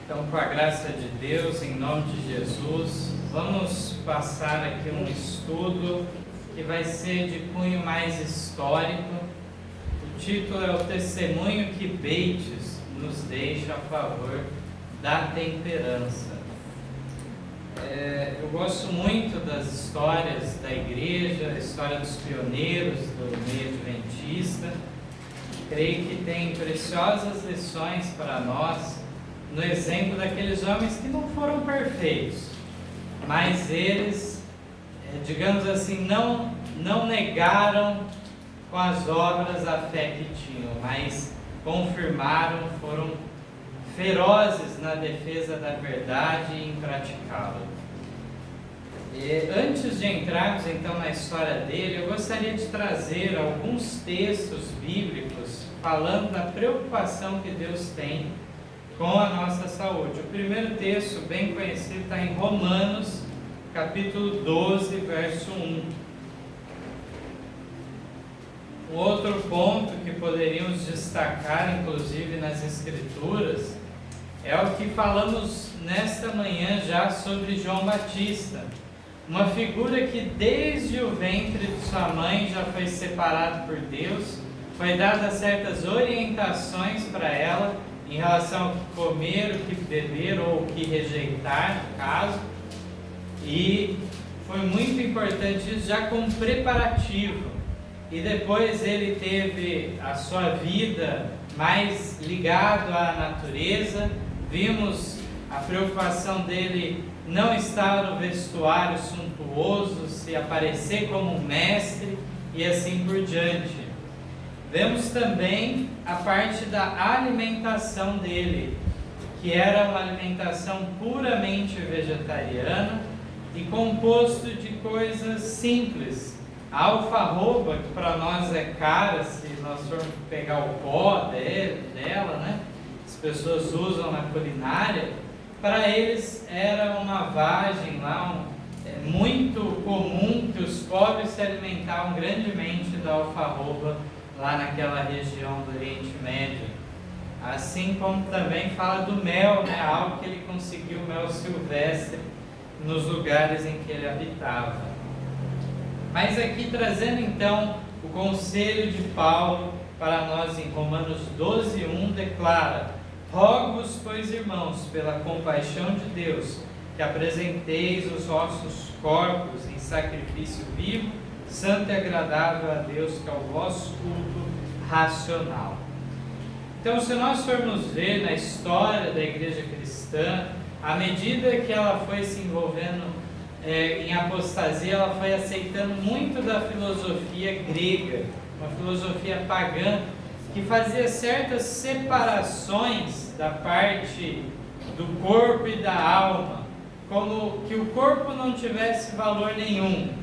Então, com a graça de Deus, em nome de Jesus, vamos passar aqui um estudo que vai ser de cunho mais histórico. O título é o testemunho que Bates nos deixa a favor da temperança. Eu gosto muito das histórias da igreja, a história dos pioneiros do meio adventista. Creio que tem preciosas lições para nós no exemplo daqueles homens que não foram perfeitos, mas eles, digamos assim, não negaram com as obras a fé que tinham, mas confirmaram, foram ferozes na defesa da verdade e em praticá-la. Antes de entrarmos então na história dele, eu gostaria de trazer alguns textos bíblicos falando da preocupação que Deus tem com a nossa saúde. O primeiro texto bem conhecido está em Romanos, capítulo 12, verso 1. Um outro ponto que poderíamos destacar, inclusive nas Escrituras, é o que falamos nesta manhã já sobre João Batista, uma figura que desde o ventre de sua mãe já foi separado por Deus, foi dada certas orientações para ela em relação ao que comer, o que beber ou o que rejeitar, no caso, e foi muito importante isso já como preparativo. E depois ele teve a sua vida mais ligado à natureza. Vimos a preocupação dele não estar no vestuário suntuoso, se aparecer como um mestre e assim por diante. Vemos também a parte da alimentação dele, que era uma alimentação puramente vegetariana e composto de coisas simples. A alfarroba, que para nós é cara, se nós formos pegar o pó dela, né? As pessoas usam na culinária, para eles era uma vagem lá, muito comum que os pobres se alimentavam grandemente da alfarroba lá naquela região do Oriente Médio. Assim como também fala do mel, né? Algo que ele conseguiu, mel silvestre, nos lugares em que ele habitava. Mas aqui trazendo então o conselho de Paulo para nós em Romanos 12:1 declara: rogo-vos, pois, irmãos, pela compaixão de Deus, que apresenteis os vossos corpos em sacrifício vivo, santo e agradável a Deus, que é o vosso culto racional. Então, se nós formos ver na história da igreja cristã, à medida que ela foi se envolvendo em apostasia, ela foi aceitando muito da filosofia grega, uma filosofia pagã, que fazia certas separações da parte do corpo e da alma, como que o corpo não tivesse valor nenhum,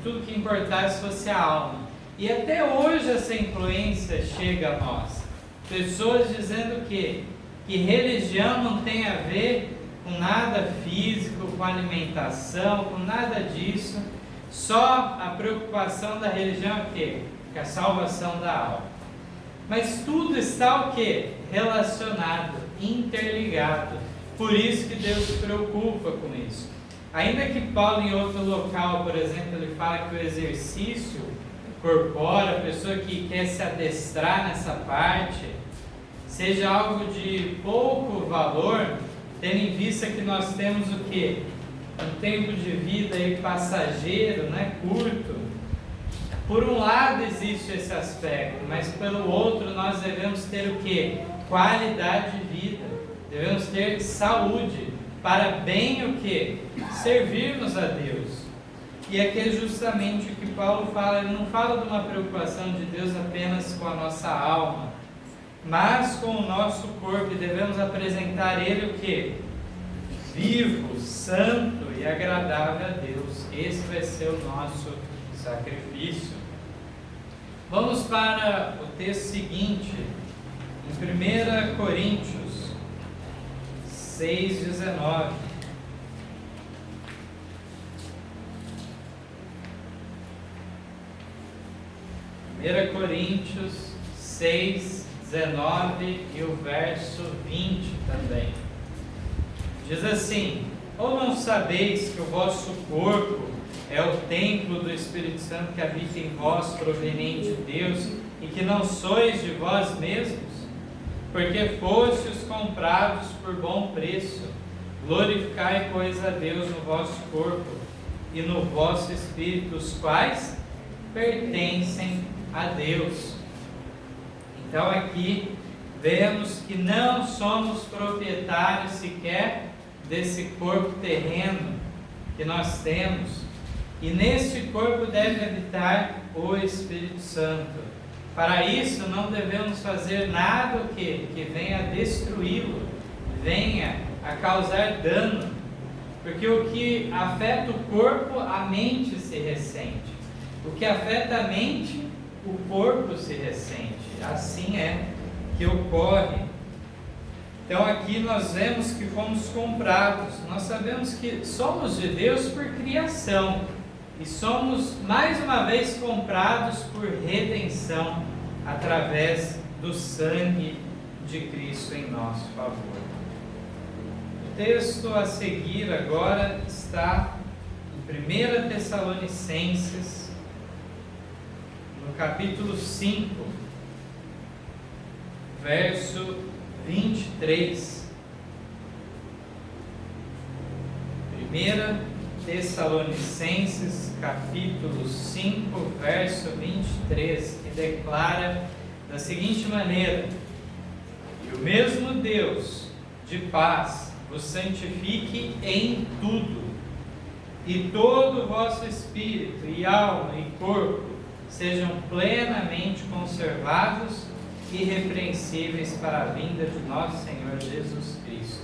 tudo que importasse fosse a alma. E até hoje essa influência chega a nós. Pessoas dizendo que religião não tem a ver com nada físico, com alimentação, com nada disso. Só a preocupação da religião é o quê? Que a salvação da alma. Mas tudo está o quê? Relacionado, interligado. Por isso que Deus se preocupa com isso. Ainda que Paulo em outro local, por exemplo, ele fala que o exercício corpóreo, a pessoa que quer se adestrar nessa parte, seja algo de pouco valor, tendo em vista que nós temos o quê? Um tempo de vida aí passageiro, né? Curto. Por um lado existe esse aspecto, mas pelo outro nós devemos ter o quê? Qualidade de vida, devemos ter saúde, para bem o que? Servirmos a Deus. E aqui é justamente o que Paulo fala. Ele não fala de uma preocupação de Deus apenas com a nossa alma, mas com o nosso corpo, e devemos apresentar ele o que? Vivo, santo e agradável a Deus. Esse vai ser o nosso sacrifício. Vamos para o texto seguinte, em 1 Coríntios 6:19. 1 Coríntios 6:19 e o verso 20 também. Diz assim: ou não sabeis que o vosso corpo é o templo do Espírito Santo que habita em vós, proveniente de Deus, e que não sois de vós mesmos? Porque fostes comprados por bom preço. Glorificai, pois, a Deus no vosso corpo e no vosso espírito, os quais pertencem a Deus. Então aqui vemos que não somos proprietários sequer desse corpo terreno que nós temos, e neste corpo deve habitar o Espírito Santo. Para isso não devemos fazer nada que venha a destruí-lo, venha a causar dano, porque o que afeta o corpo, a mente se ressente. O que afeta a mente, o corpo se ressente. Assim é que ocorre. Então aqui nós vemos que fomos comprados. Nós sabemos que somos de Deus por criação e somos mais uma vez comprados por redenção através do sangue de Cristo em nosso favor. O texto a seguir agora está em 1 Tessalonicenses, no capítulo 5, verso 23. 1 Tessalonicenses, capítulo 5, verso 23, que declara da seguinte maneira: e o mesmo Deus de paz vos santifique em tudo, e todo o vosso espírito e alma e corpo sejam plenamente conservados e irrepreensíveis para a vinda de nosso Senhor Jesus Cristo.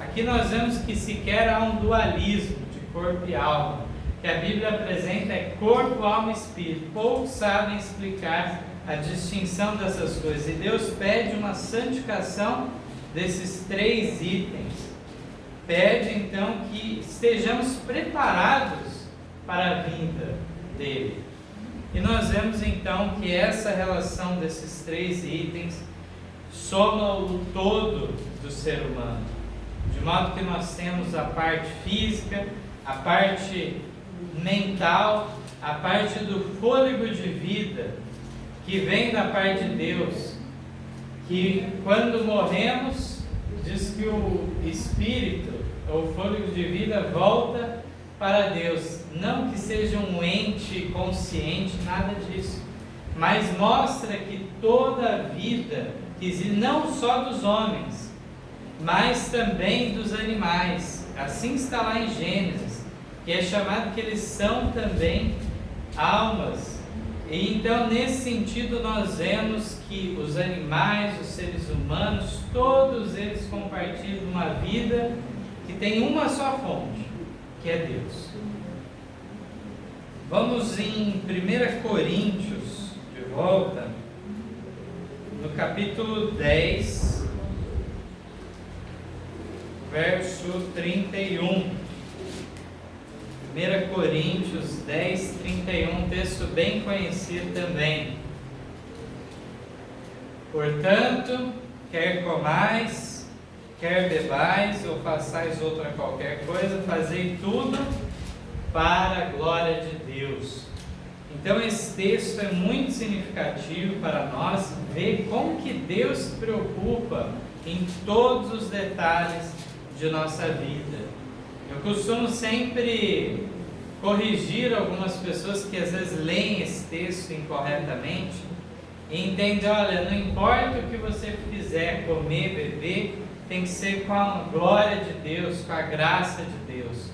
Aqui nós vemos que sequer há um dualismo de corpo e alma, que a Bíblia apresenta é corpo, alma e espírito. Poucos sabem explicar a distinção dessas coisas, e Deus pede uma santificação desses três itens. Pede então que estejamos preparados para a vinda dele. E nós vemos então que essa relação desses três itens soma o todo do ser humano, de modo que nós temos a parte física, a parte mental, a parte do fôlego de vida que vem da parte de Deus, que quando morremos, diz que o espírito, o fôlego de vida, volta para Deus. Não que seja um ente consciente, nada disso, mas mostra que toda a vida que existe, não só dos homens, mas também dos animais, assim está lá em Gênesis, que é chamado que eles são também almas. E então, nesse sentido, nós vemos que os animais, os seres humanos, todos eles compartilham uma vida que tem uma só fonte, que é Deus. Vamos em 1 Coríntios, de volta, no capítulo 10, verso 31. 1 Coríntios 10, 31, texto bem conhecido também. Portanto, quer comais, quer bebais, ou façais outra qualquer coisa, fazei tudo para a glória de Deus. Então esse texto é muito significativo para nós ver como que Deus se preocupa em todos os detalhes de nossa vida. Eu costumo sempre corrigir algumas pessoas que às vezes leem esse texto incorretamente e entendem: olha, não importa o que você fizer, comer, beber, tem que ser com a glória de Deus, com a graça de Deus.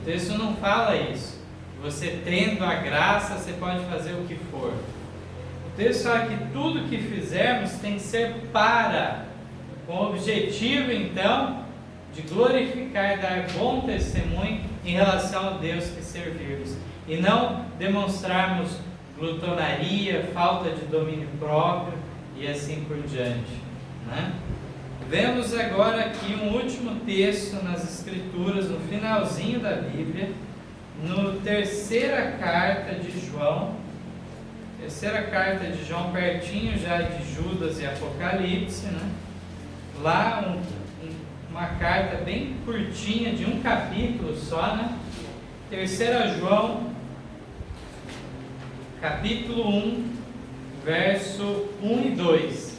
O texto não fala isso. Você tendo a graça, você pode fazer o que for. O texto fala que tudo que fizermos tem que ser com o objetivo então de glorificar e dar bom testemunho em relação a Deus que servirmos, e não demonstrarmos glutonaria, falta de domínio próprio e assim por diante, né? Vemos agora aqui um último texto nas Escrituras, no finalzinho da Bíblia, no terceira carta de João, pertinho já de Judas e Apocalipse, né? Lá uma carta bem curtinha, de um capítulo só, né? 3 João, capítulo 1, verso 1 e 2.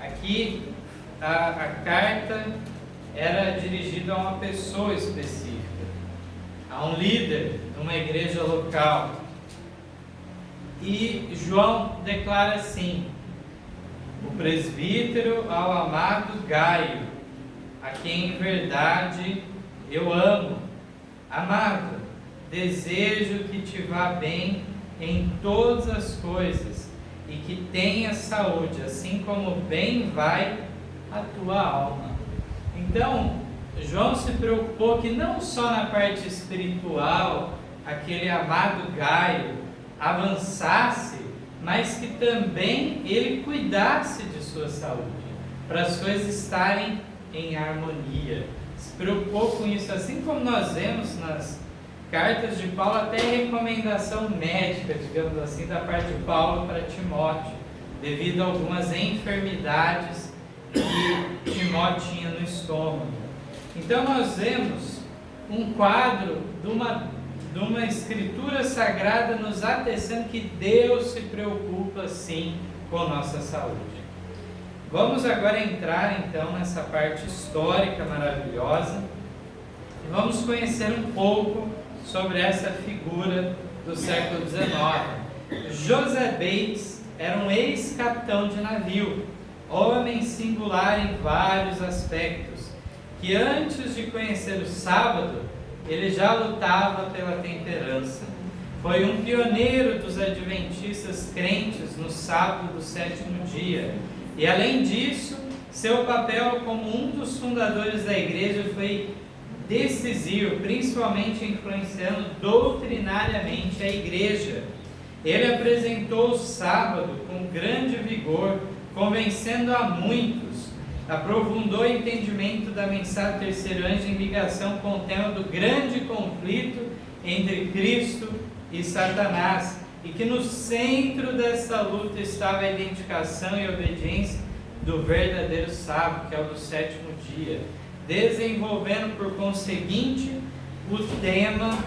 Aqui a carta era dirigida a uma pessoa específica, a um líder de uma igreja local. E João declara assim: o presbítero ao amado Gaio, a quem em verdade eu amo. Amado, desejo que te vá bem em todas as coisas e que tenha saúde, assim como bem vai a tua alma. Então, João se preocupou que não só na parte espiritual aquele amado Gaio avançasse, mas que também ele cuidasse de sua saúde, para as coisas estarem em harmonia. Se preocupou com isso, assim como nós vemos nas cartas de Paulo, até recomendação médica, digamos assim, da parte de Paulo para Timóteo, devido a algumas enfermidades que Timóteo tinha no estômago. Então nós vemos um quadro de uma escritura sagrada nos atestando que Deus se preocupa sim com a nossa saúde. Vamos agora entrar então nessa parte histórica maravilhosa e vamos conhecer um pouco sobre essa figura do século XIX. José Bates era um ex-capitão de navio, homem singular em vários aspectos, que antes de conhecer o sábado, ele já lutava pela temperança. Foi um pioneiro dos adventistas crentes no sábado do 7º dia. E além disso, seu papel como um dos fundadores da igreja foi decisivo, principalmente influenciando doutrinariamente a igreja. Ele apresentou o sábado com grande vigor, convencendo a muitos. Aprofundou o entendimento da mensagem do terceiro anjo em ligação com o tema do grande conflito entre Cristo e Satanás, e que no centro dessa luta estava a identificação e obediência do verdadeiro sábado, que é o do 7º dia, desenvolvendo por conseguinte o tema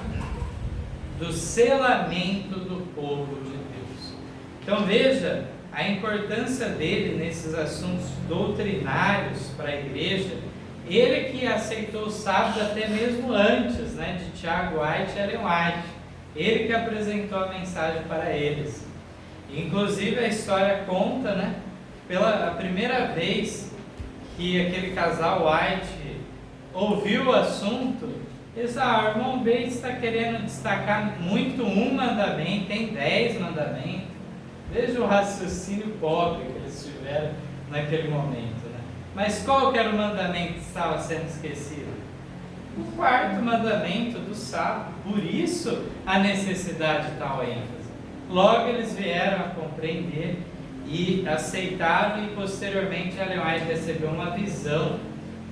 do selamento do povo de Deus. Então veja a importância dele nesses assuntos doutrinários para a igreja. Ele que aceitou o sábado até mesmo antes, de Tiago White e Ellen White. Ele que apresentou a mensagem para eles. Inclusive a história conta, pela primeira vez que aquele casal White ouviu o assunto, eles o irmão Bates está querendo destacar muito um mandamento, tem 10 mandamentos. Veja o raciocínio pobre que eles tiveram naquele momento. Mas qual que era o mandamento que estava sendo esquecido? O 4º mandamento do sábado. Por isso a necessidade de tal ênfase. Logo eles vieram a compreender e aceitaram, e posteriormente Ellen White recebeu uma visão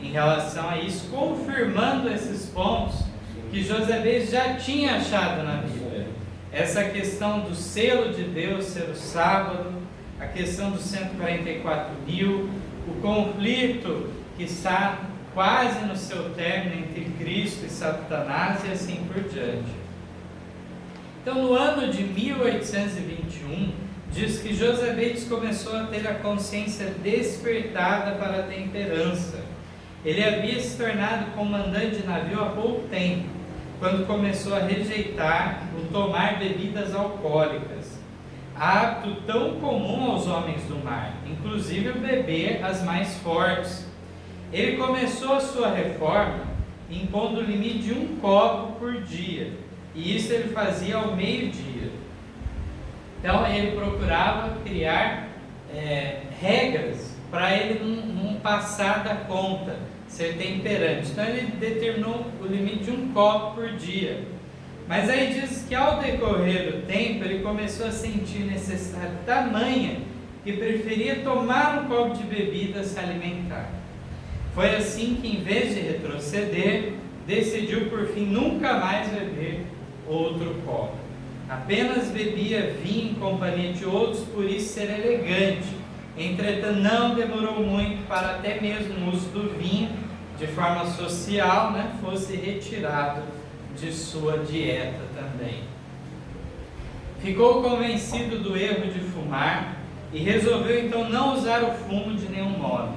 em relação a isso, confirmando esses pontos que José Bates já tinha achado na Bíblia. Essa questão do selo de Deus ser o sábado, a questão dos 144.000, o conflito que está quase no seu término entre Cristo e Satanás e assim por diante. Então, no ano de 1821, diz que José Bates começou a ter a consciência despertada para a temperança. Ele havia se tornado comandante de navio há pouco tempo, quando começou a rejeitar o tomar bebidas alcoólicas, hábito tão comum aos homens do mar, inclusive o beber as mais fortes. Ele começou a sua reforma impondo o limite de 1 copo por dia, e isso ele fazia ao meio-dia. Então ele procurava criar regras para ele não passar da conta, ser temperante. Então ele determinou o limite de 1 copo por dia. Mas aí diz que ao decorrer do tempo ele começou a sentir necessidade tamanha que preferia tomar um copo de bebida a se alimentar. Foi assim que, em vez de retroceder, decidiu por fim nunca mais beber outro copo. Apenas bebia vinho em companhia de outros, por isso ser elegante. Entretanto, não demorou muito para até mesmo o uso do vinho, de forma social, né, fosse retirado de sua dieta também. Ficou convencido do erro de fumar e resolveu então não usar o fumo de nenhum modo.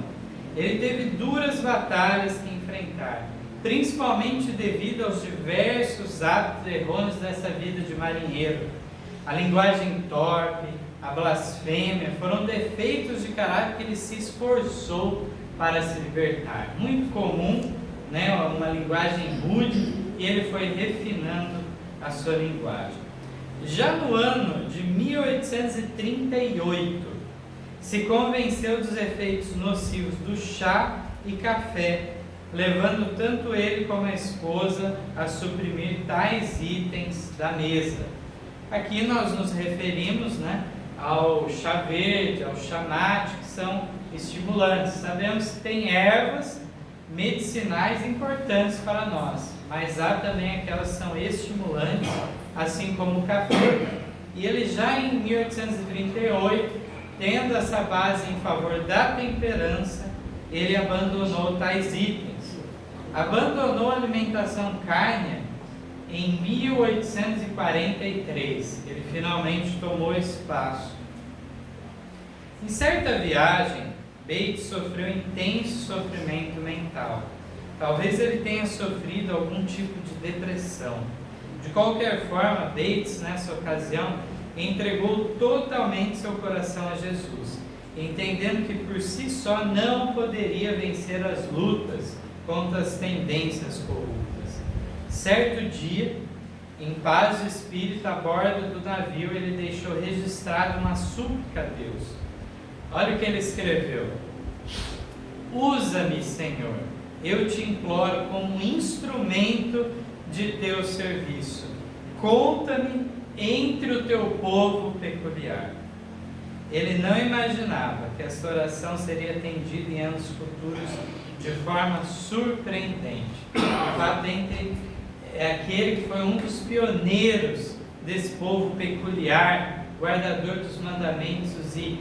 Ele teve duras batalhas que enfrentar, principalmente devido aos diversos hábitos errôneos dessa vida de marinheiro. A linguagem torpe, a blasfêmia, foram defeitos de caráter que ele se esforçou para se libertar. Muito comum, né, uma linguagem rude, e ele foi refinando a sua linguagem. Já no ano de 1838, se convenceu dos efeitos nocivos do chá e café, levando tanto ele como a esposa a suprimir tais itens da mesa. Aqui nós nos referimos, né, ao chá verde, ao chá mate, que são estimulantes. Sabemos que tem ervas medicinais importantes para nós, mas há também aquelas que são estimulantes, assim como o café. E ele já em 1838, tendo essa base em favor da temperança, ele abandonou tais itens. Abandonou a alimentação cárnea em 1843. Ele finalmente tomou esse passo. Em certa viagem, Bates sofreu intenso sofrimento mental. Talvez ele tenha sofrido algum tipo de depressão. De qualquer forma, Bates, nessa ocasião, entregou totalmente seu coração a Jesus, entendendo que por si só não poderia vencer as lutas contra as tendências corruptas. Certo dia, em paz de espírito, a bordo do navio, ele deixou registrado uma súplica a Deus. Olha o que ele escreveu: usa-me, Senhor, eu te imploro como instrumento de teu serviço. Conta-me entre o teu povo peculiar. Ele não imaginava que essa oração seria atendida em anos futuros de forma surpreendente. O fato é aquele que foi um dos pioneiros desse povo peculiar, guardador dos mandamentos e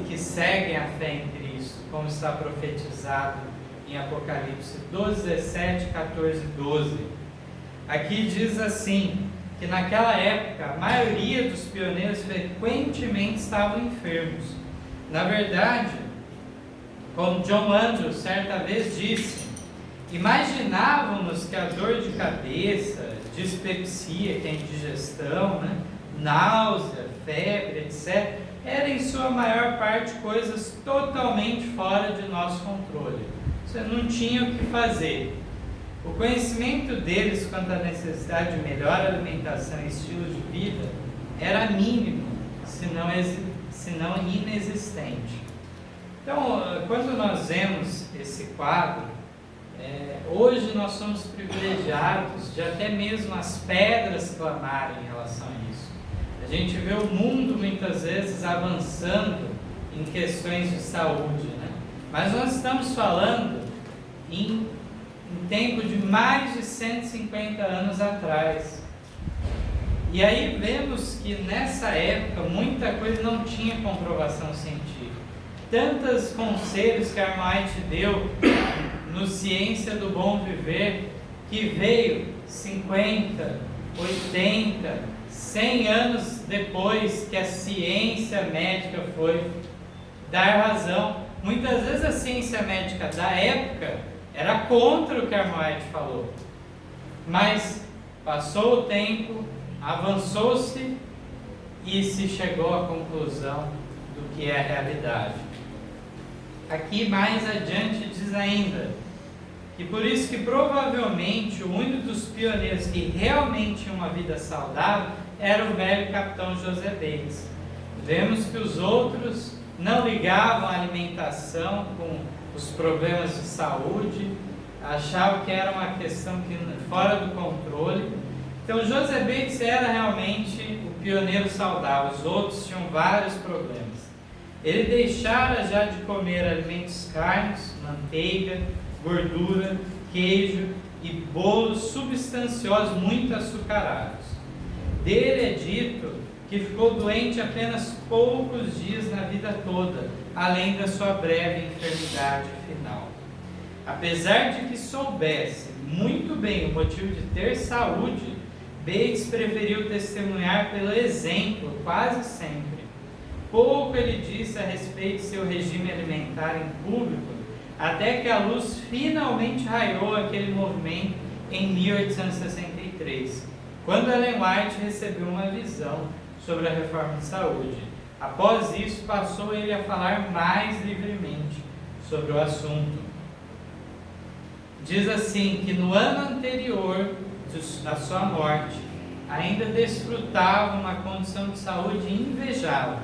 que seguem a fé em Cristo, como está profetizado em Apocalipse 12, 17, 14 e 12. Aqui diz assim, que naquela época a maioria dos pioneiros frequentemente estavam enfermos. Na verdade, como John Andrews certa vez disse, imaginávamos que a dor de cabeça, dispepsia, que é indigestão, né, náusea, febre, etc., eram em sua maior parte coisas totalmente fora de nosso controle. Você não tinha o que fazer. O conhecimento deles quanto à necessidade de melhor alimentação e estilo de vida era mínimo, se não inexistente. Então, quando nós vemos esse quadro, hoje nós somos privilegiados de até mesmo as pedras clamarem em relação a isso. A gente vê o mundo muitas vezes avançando em questões de saúde, né? Mas nós estamos falando em tempo de mais de 150 anos atrás. E aí vemos que nessa época muita coisa não tinha comprovação científica. Tantos conselhos que Ellen White deu no Ciência do Bom Viver, que veio 50, 80, 100 anos depois que a ciência médica foi dar razão. Muitas vezes a ciência médica da época era contra o que Ellen White falou, mas passou o tempo, avançou-se e se chegou à conclusão do que é a realidade. Aqui mais adiante diz ainda que por isso que provavelmente o único dos pioneiros que realmente tinha uma vida saudável era o velho capitão José Bates. Vemos que os outros não ligavam a alimentação com os problemas de saúde, achavam que era uma questão fora do controle. Então José Bates era realmente o pioneiro saudável, os outros tinham vários problemas. Ele deixara já de comer alimentos carnes, manteiga, gordura, queijo e bolos substanciosos muito açucarados. Dele é dito que ficou doente apenas poucos dias na vida toda, além da sua breve enfermidade final. Apesar de que soubesse muito bem o motivo de ter saúde, Bates preferiu testemunhar pelo exemplo, quase sempre. Pouco ele disse a respeito de seu regime alimentar em público, até que a luz finalmente raiou aquele movimento em 1863, quando Ellen White recebeu uma visão sobre a reforma de saúde. Após isso, passou ele a falar mais livremente sobre o assunto. Diz assim que no ano anterior à sua morte, ainda desfrutava uma condição de saúde invejável.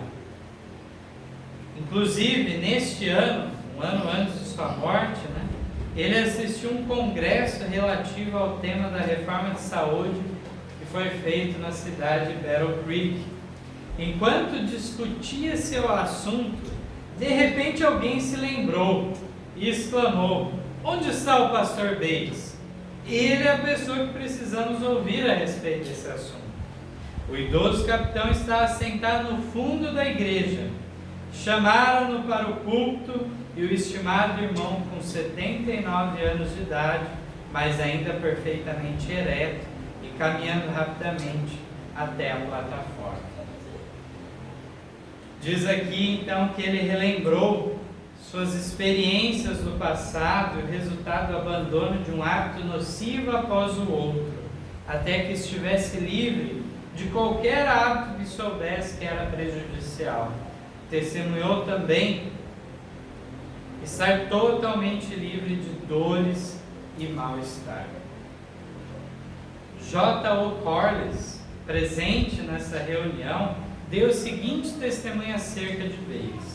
Inclusive, neste ano, um ano antes de sua morte, ele assistiu um congresso relativo ao tema da reforma de saúde que foi feito na cidade de Battle Creek. Enquanto discutia seu assunto, de repente alguém se lembrou e exclamou: onde está o pastor Bates? Ele é a pessoa que precisamos ouvir a respeito desse assunto. O idoso capitão estava sentado no fundo da igreja. Chamaram-no para o culto e o estimado irmão, com 79 anos de idade, mas ainda perfeitamente ereto e caminhando rapidamente até a plataforma. Diz aqui então que ele relembrou suas experiências do passado e o resultado do abandono de um hábito nocivo após o outro, até que estivesse livre de qualquer hábito que soubesse que era prejudicial. Testemunhou também estar totalmente livre de dores e mal-estar. J.O. Corliss, presente nessa reunião, deu o seguinte testemunho acerca de Bates.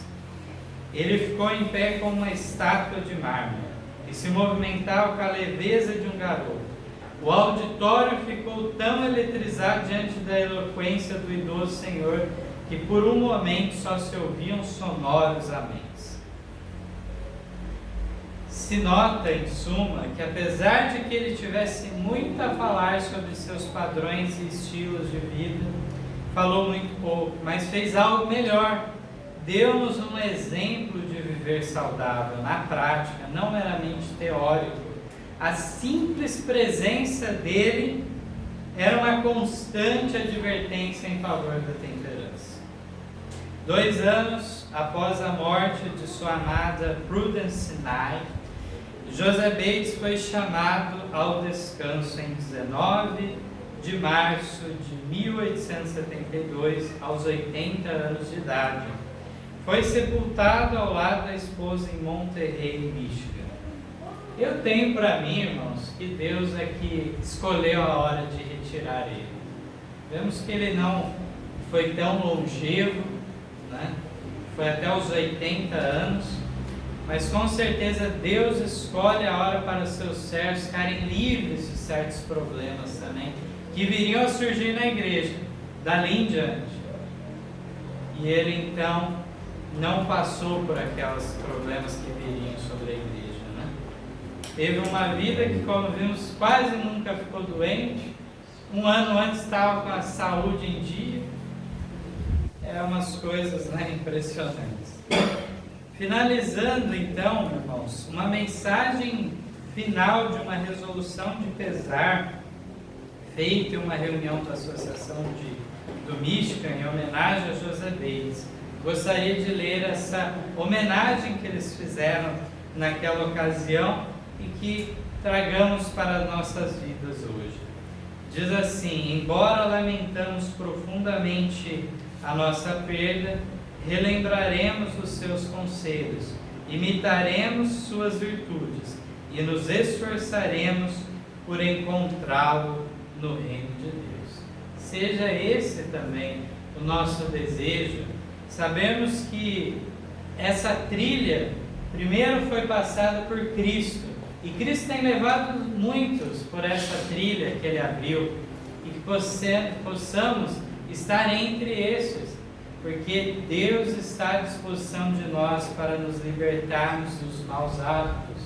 Ele ficou em pé como uma estátua de mármore e se movimentava com a leveza de um garoto. O auditório ficou tão eletrizado diante da eloquência do idoso senhor que por um momento só se ouviam sonoros améns. Se nota, em suma, que apesar de que ele tivesse muito a falar sobre seus padrões e estilos de vida, falou muito pouco, mas fez algo melhor. Deu-nos um exemplo de viver saudável, na prática, não meramente teórico. A simples presença dele era uma constante advertência em favor da temperança. 2 anos após a morte de sua amada Prudence Nye, Joseph Bates foi chamado ao descanso em 19 de março de 1872, aos 80 anos de idade. Foi sepultado ao lado da esposa em Monterey, Michigan. Eu tenho para mim, irmãos, que Deus é que escolheu a hora de retirar ele. Vemos que ele não foi tão longevo, foi até os 80 anos, mas com certeza Deus escolhe a hora para os seus servos ficarem livres de certos problemas também, que viriam a surgir na igreja, dali em diante. E ele então não passou por aqueles problemas que viriam sobre a igreja. Teve uma vida que, como vimos, quase nunca ficou doente. Um ano antes estava com a saúde em dia. É umas coisas impressionantes. Finalizando então, irmãos, uma mensagem final de uma resolução de pesar feita em uma reunião da Associação do Michigan em homenagem a Joseph Bates. Gostaria de ler essa homenagem que eles fizeram naquela ocasião e que tragamos para as nossas vidas hoje. Diz assim: embora lamentamos profundamente a nossa perda, relembraremos os seus conselhos, imitaremos suas virtudes e nos esforçaremos por encontrá-lo no reino de Deus. Seja esse também o nosso desejo. Sabemos que essa trilha primeiro foi passada por Cristo, e Cristo tem levado muitos por essa trilha que Ele abriu, e que possamos estar entre esses, porque Deus está à disposição de nós para nos libertarmos dos maus hábitos,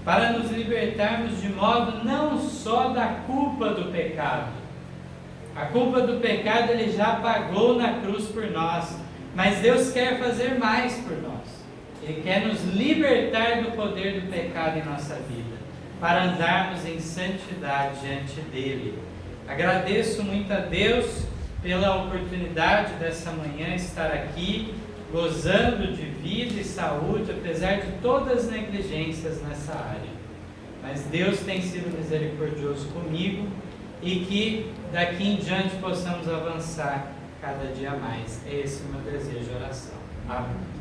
para nos libertarmos de modo não só da culpa do pecado. A culpa do pecado Ele já pagou na cruz por nós, mas Deus quer fazer mais por nós. Ele quer nos libertar do poder do pecado em nossa vida, para andarmos em santidade diante dele. Agradeço muito a Deus pela oportunidade dessa manhã estar aqui, gozando de vida e saúde, apesar de todas as negligências nessa área. Mas Deus tem sido misericordioso comigo e que daqui em diante possamos avançar cada dia mais. É esse o meu desejo de oração. Amém.